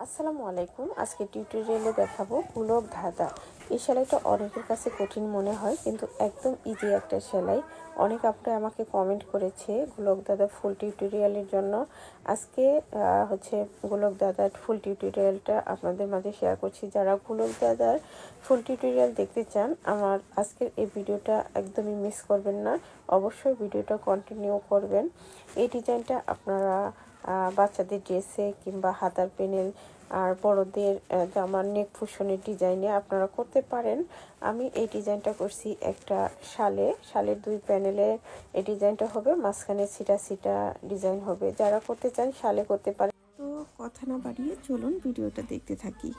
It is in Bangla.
আসসালামু আলাইকুম। আজকে টিউটোরিয়ালে দেখাবো পুলক ধাঁধা। এই সেলাইটা অনেকের কাছে কঠিন মনে হয়, কিন্তু একদম ইজি একটা সেলাই। অনেক আপনি আমাকে কমেন্ট করেছে গোলক দাদা ফুল টিউটোরিয়ালের জন্য। আজকে গোলক দাদার ফুল টিউটোরিয়ালটা আপনাদের মাঝে শেয়ার করছি। যারা গোলক দাদার ফুল টিউটোরিয়াল দেখতে চান, আমার আজকের এই ভিডিওটা একদমই মিস করবেন না। অবশ্যই ভিডিওটা কন্টিনিউ করবেন। এই ডিজাইনটা আপনারা বাচ্চাদের ড্রেসে কিংবা হাতার পেনেল আর বড়দের জামার নেক ফুশনের ডিজাইনে আপনারা করতে পারেন। আমি এই ডিজাইনটা করছি একটা শালের দুই প্যানেলে এই ডিজাইনটা হবে, মাঝখানে সিটা ডিজাইন হবে। যারা করতে চান শালে করতে পারেন। তো কথা না বাড়িয়ে চলুন ভিডিওটা দেখতে থাকি।